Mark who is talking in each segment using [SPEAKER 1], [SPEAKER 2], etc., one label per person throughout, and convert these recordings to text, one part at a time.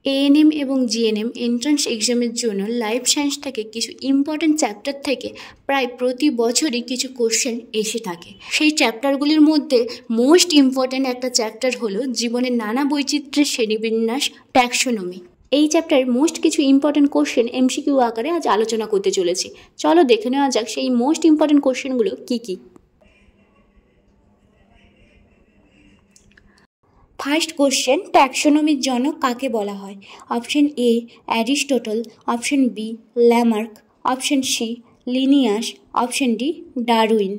[SPEAKER 1] ANM এবং GNM entrance এক্সামের জন্য লাইফ সায়েন্স থেকে কিছু ইম্পর্টেন্ট চ্যাপ্টার থেকে প্রায় প্রতি বছরই কিছু কোশ্চেন এসে থাকে। সেই চ্যাপ্টারগুলির মধ্যে মোস্ট ইম্পর্টেন্ট একটা চ্যাপ্টার হলো জীবনের নানা বৈচিত্র্যের শ্রেণীবিন্যাস, ট্যাক্সোনমি। এই চ্যাপ্টারের মোস্ট কিছু ইম্পর্টেন্ট কোশ্চেন এমসিকিউ আকারে আজ আলোচনা করতে চলেছি। চলো দেখে নেওয়া যাক সেই মোস্ট ইম্পর্টেন্ট কোশ্চেনগুলো কী কী। ফার্স্ট কোশ্চেন, ট্যাক্সোনমির জনক কাকে বলা হয়? Option A Aristotle, option B Lamarck, option C Linnaeus, option D Darwin.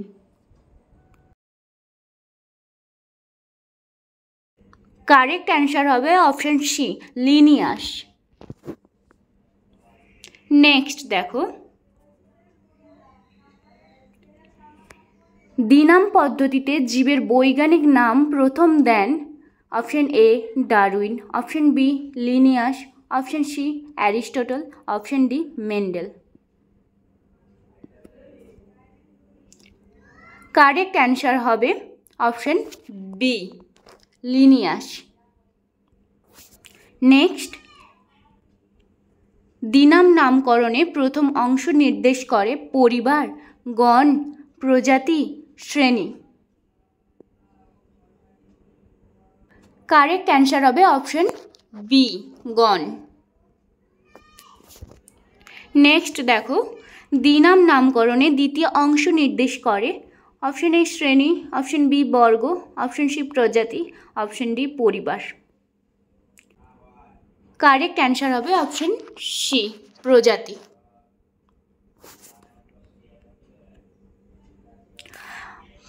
[SPEAKER 1] Correct answer হবে অপশন সি লিনিয়াস। নেক্সট দেখো, দ্বিনাম পদ্ধতিতে জীবের বৈজ্ঞানিক নাম প্রথম দেন? Option A Darwin, option B Linnaeus, option C Aristotle, option D Mendel. Correct answer হবে অপশন বি লিনিয়াস। নেক্সট, দ্বিনাম নামকরণে প্রথম অংশ নির্দেশ করে পরিবার, গণ, প্রজাতি, শ্রেণী। কারেক্ট অ্যান্সার হবে অপশন বি গণ। নেক্সট দেখো, দ্বিনাম নামকরণে দ্বিতীয় অংশ নির্দেশ করে? অপশন এ শ্রেণী, অপশন বি বর্গ, অপশন সি প্রজাতি, অপশন ডি পরিবার। কারেক্ট অ্যান্সার হবে অপশন সি প্রজাতি।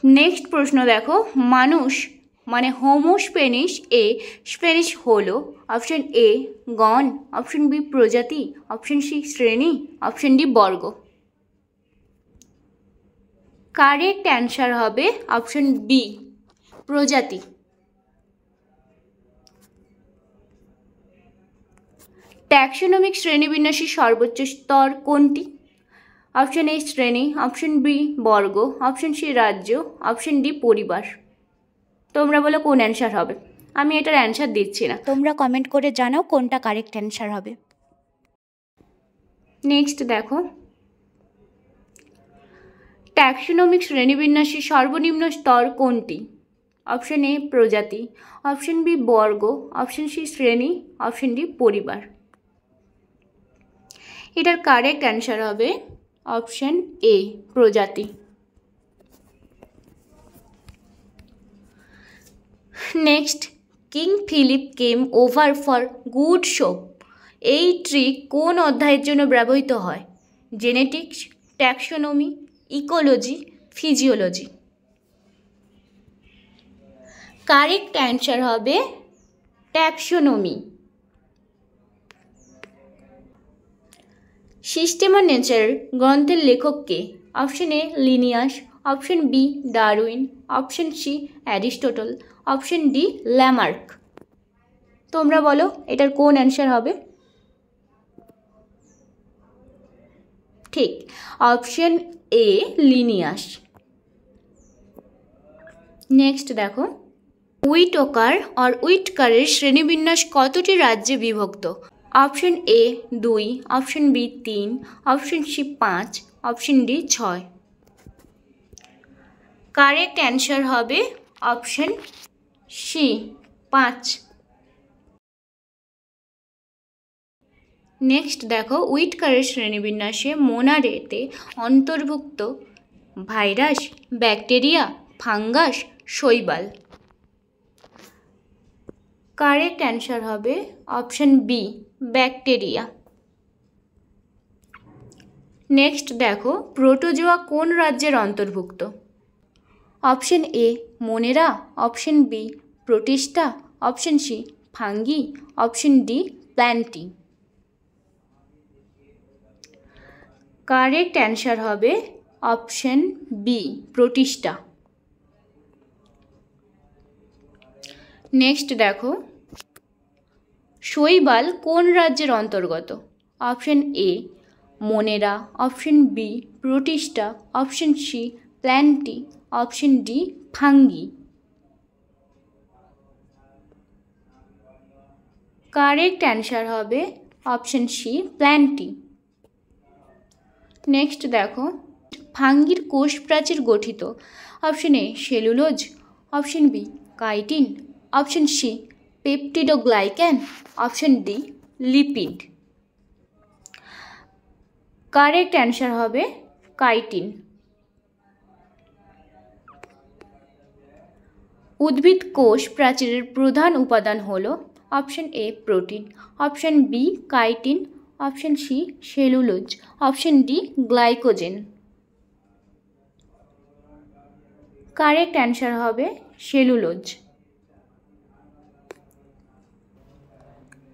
[SPEAKER 1] নেক্সট প্রশ্ন দেখো, মানুষ মানে হোমো স্পেনিশ এ স্পেনিশ হলো? অপশন এ গণ, অপশন বি প্রজাতি, অপশন সি শ্রেণী, অপশন ডি বর্গ। কারেক্ট অ্যান্সার হবে অপশন বি প্রজাতি। ট্যাক্সোনমিক শ্রেণীবিন্যাসের সর্বোচ্চ স্তর কোনটি? অপশন এ শ্রেণী, অপশন বি বর্গ, অপশন সি রাজ্য, অপশন ডি পরিবার। তোমরা বলো কোন অ্যান্সার হবে? আমি এটার অ্যান্সার দিচ্ছি না, তোমরা কমেন্ট করে জানাও কোনটা কারেক্ট অ্যান্সার হবে। নেক্সট দেখো, ট্যাক্সোনমিক শ্রেণীবিন্যাসের সর্বনিম্ন স্তর কোনটি? অপশন এ প্রজাতি, অপশন বি বর্গ, অপশন সি শ্রেণী, অপশন ডি পরিবার। এটার কারেক্ট অ্যান্সার হবে অপশন এ প্রজাতি। Next, King Philip came over for good soup এই ট্রিক কোন অধ্যায়ের জন্য ব্যবহৃত হয়? Genetics, taxonomy, ecology, physiology. Correct answer হবে ট্যাক্সোনমি। সিস্টেম অফ নেচার গ্রন্থের লেখক কে? Option A Linnaeus, option B Darwin, option C Aristotle, option D Lamarck. তোমরা বলো এটার কোন অ্যান্সার হবে? ঠিক, অপশন এ লিনিয়াস। নেক্সট দেখো, উইটকার আর উইটকারের শ্রেণীবিন্যাস কতটি রাজ্যে বিভক্ত? Option A 2, option B 3, option C 5, option D 6। Correct answer হবে অপশন সি 5। নেক্সট দেখো, উইটকারের শ্রেণীবিন্যাসে মোনারেতে অন্তর্ভুক্ত ভাইরাস, ব্যাকটেরিয়া, ফাঙ্গাস, শৈবাল। কারেক্ট অ্যান্সার হবে অপশন বি ব্যাকটেরিয়া। নেক্সট দেখো, প্রোটোজোয়া কোন রাজ্যের অন্তর্ভুক্ত? Option A Monera, option B Protista, option C Fungi, option D Plantae. Correct answer হবে অপশন বি প্রোটিস্টা। নেক্সট দেখো, শৈবাল কোন রাজ্যের অন্তর্গত? Option A Monera, option B Protista, option C Plantae, option D Fungi. Correct answer হবে option C Plantae. Next দেখো, ফাঙ্গির কোষ প্রাচীর গঠিত। Option A cellulose, option B chitin, option C peptidoglycan, option D lipid. Correct answer হবে chitin. উদ্ভিদ কোষ প্রাচীরের প্রধান উপাদান হল option A protein, option B chitin, option C cellulose, option D glycogen. Correct answer হবে সেলুলোজ।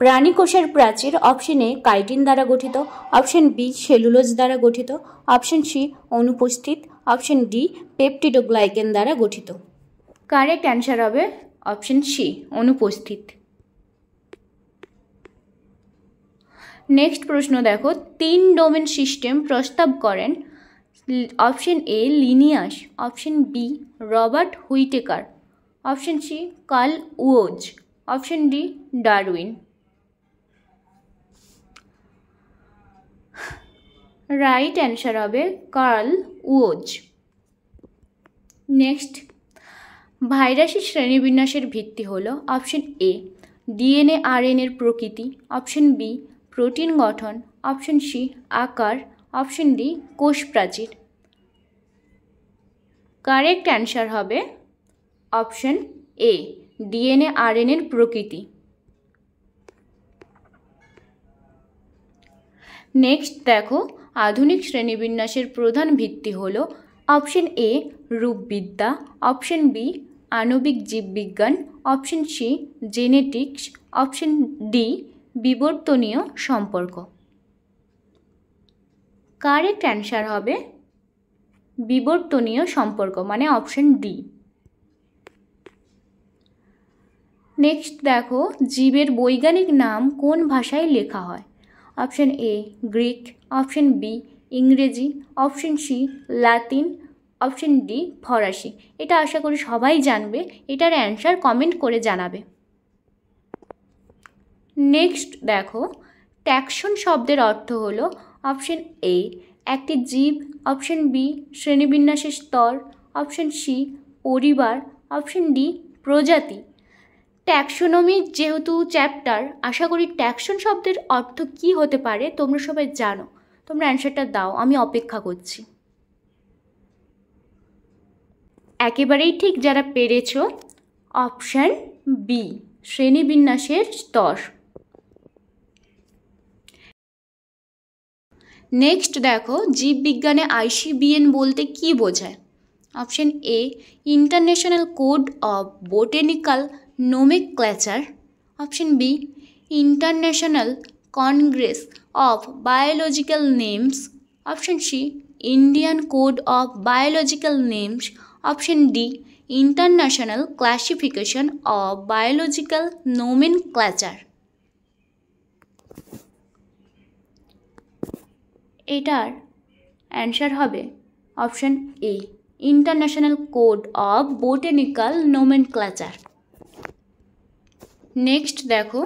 [SPEAKER 1] প্রাণী কোষের প্রাচীর অপশন এ কাইটিন দ্বারা গঠিত, অপশন বি সেলুলোজ দ্বারা গঠিত, অপশন সি অনুপস্থিত, অপশন ডি পেপটিডোগ্লাইকেন দ্বারা গঠিত। কারেক্ট অ্যান্সার হবে অপশন সি অনুপস্থিত। নেক্সট প্রশ্ন দেখো, 3 ডোমেন সিস্টেম প্রস্তাব করেন option A Linnaeus, option B Robert Whittaker, option C Carl Woese, option D Darwin. Right answer হবে কার্ল উওজ। নেক্সট, ভাইরাসের শ্রেণীবিন্যাসের ভিত্তি হল অপশন এ ডিএনএ আরএনএর প্রকৃতি, অপশন বি প্রোটিন গঠন, অপশন সি আকার, অপশন ডি কোষ প্রাচীর। কারেক্ট অ্যান্সার হবে অপশন এ ডিএনএ আরএনএর প্রকৃতি। নেক্সট দেখো, আধুনিক শ্রেণীবিন্যাসের প্রধান ভিত্তি হল অপশন এ রূপবিদ্যা, অপশন বি আণবিক জীববিজ্ঞান, option C genetics, option D বিবর্তনীয় সম্পর্ক। কারেক্ট অ্যান্সার হবে বিবর্তনীয় সম্পর্ক, মানে অপশন ডি। নেক্সট দেখো, জীবের বৈজ্ঞানিক নাম কোন ভাষায় লেখা হয়? Option A Greek, option B ইংরেজি, অপশন সি লাতিন, অপশন ডি ফরাসি। এটা আশা করি সবাই জানবে, এটার অ্যান্সার কমেন্ট করে জানাবে। নেক্সট দেখো, ট্যাক্সন শব্দের অর্থ হলো অপশন এ একটি জীব, অপশন বি শ্রেণীবিন্যাসের স্তর, অপশন সি পরিবার, অপশন ডি প্রজাতি। ট্যাক্সোনমি যেহেতু চ্যাপ্টার, আশা করি ট্যাক্সন শব্দের অর্থ কি হতে পারে তোমরা সবাই জানো। তোমরা অ্যান্সারটা দাও, আমি অপেক্ষা করছি। একেবারেই ঠিক যারা পেরেছ, অপশন বি শ্রেণীবিন্যাসের স্তর। নেক্সট দেখো, জীববিজ্ঞানে আইসিবিএন বলতে কি বোঝায়? Option A international code of botanical nomenclature, option B international congress of biological names, option C Indian code of biological names, option D international classification of biological nomenclature. এটার answer হবে option A international code of botanical nomenclature. Next দেখো,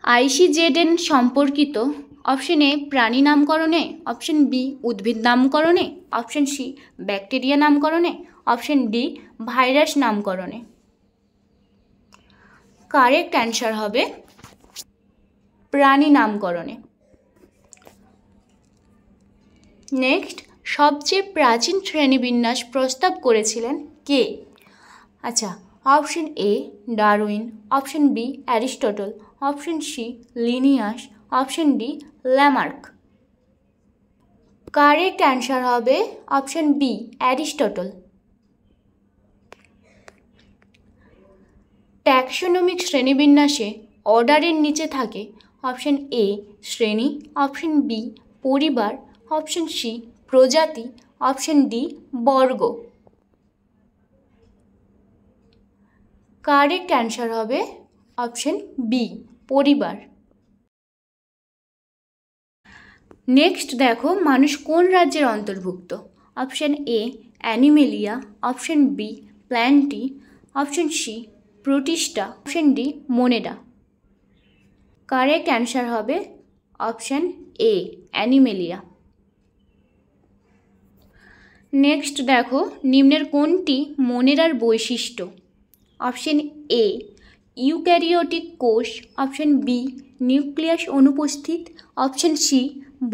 [SPEAKER 1] ICZN সম্পর্কিত option A প্রাণী নামকরণে, option B উদ্ভিদ নামকরণে, option C bacteria নামকরণে, option D virus নামকরণে। Correct answer হবে প্রাণী নামকরণে। নেক্সট, সবচেয়ে প্রাচীন শ্রেণীবিন্যাস প্রস্তাব করেছিলেন কে? আচ্ছা, option A Darwin, option B Aristotle, option C Linnaeus, option D Lamarck. Correct answer হবে অপশন বি অ্যারিস্টটল। ট্যাক্সোনমিক শ্রেণীবিন্যাসে অর্ডারের নিচে থাকে অপশন এ শ্রেণী, অপশন বি পরিবার, অপশন সি প্রজাতি, অপশন ডি বর্গ। কারেক্ট অ্যান্সার হবে অপশন বি পরিবার। নেক্সট দেখো, মানুষ কোন রাজ্যের অন্তর্ভুক্ত? Option A Animalia, option B Plantae, option C Protista, option D Monera. Correct answer হবে অপশান এ, অ্যানিমেলিয়া। নেক্সট দেখো, নিম্নের কোনটি মনেরার বৈশিষ্ট্য? অপশান এ, ইউক্যারিওটিক কোষ, অপশান বি, নিউক্লিয়াস অনুপস্থিত, অপশান সি,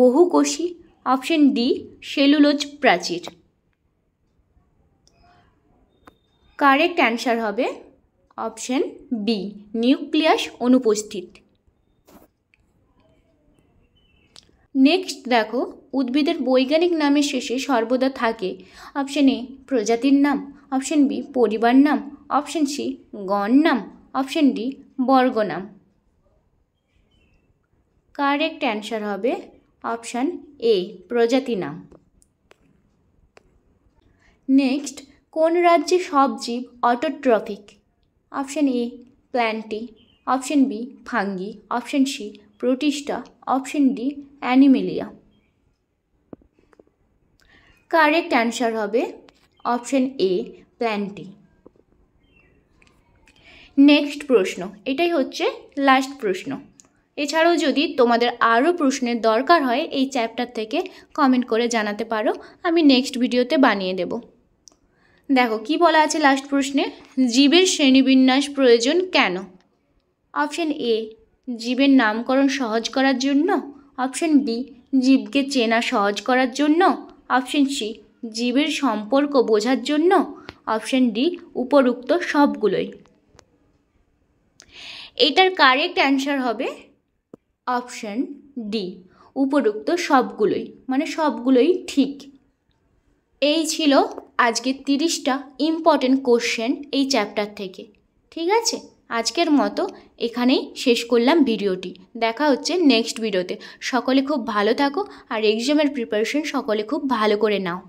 [SPEAKER 1] বহুকোষী, অপশান ডি, সেলুলোজ প্রাচীর। কারেক্ট অ্যান্সার হবে অপশান বি, নিউক্লিয়াস অনুপস্থিত। নেক্সট দেখো, উদ্ভিদের বৈজ্ঞানিক নামের শেষে সর্বদা থাকে অপশান এ প্রজাতির নাম, অপশান বি পরিবার নাম, অপশান সি গণ নাম, অপশান ডি বর্গ নাম। কারেক্ট অ্যান্সার হবে অপশান এ, প্রজাতি নাম। নেক্সট, কোন রাজ্যে সব জীব autotrophic? Option A Plantae, option B Fungi, option C Protista, option D Animalia. Correct answer হবে অপশান এ, প্ল্যান্টি। নেক্সট প্রশ্ন, এটাই হচ্ছে লাস্ট প্রশ্ন। এছাড়াও যদি তোমাদের আরও প্রশ্নের দরকার হয় এই চ্যাপ্টার থেকে কমেন্ট করে জানাতে পারো, আমি নেক্সট ভিডিওতে বানিয়ে দেব। দেখো কি বলা আছে লাস্ট প্রশ্নে, জীবের শ্রেণীবিন্যাস প্রয়োজন কেন? অপশান এ, জীবের নামকরণ সহজ করার জন্য, অপশান বি, জীবকে চেনা সহজ করার জন্য, অপশান সি, জীবের সম্পর্ক বোঝার জন্য, অপশান ডি উপরোক্ত সবগুলোই। এটার কারেক্ট অ্যান্সার হবে অপশান ডি, উপরোক্ত সবগুলোই, মানে সবগুলোই ঠিক। এই ছিল আজকে 30টা ইম্পর্টেন্ট কোশ্চেন এই চ্যাপ্টার থেকে। ঠিক আছে, আজকের মতো এখানেই শেষ করলাম ভিডিওটি। দেখা হচ্ছে নেক্সট ভিডিওতে। সকলে খুব ভালো থাকো আর এক্সামের প্রিপারেশন সকলে খুব ভালো করে নাও।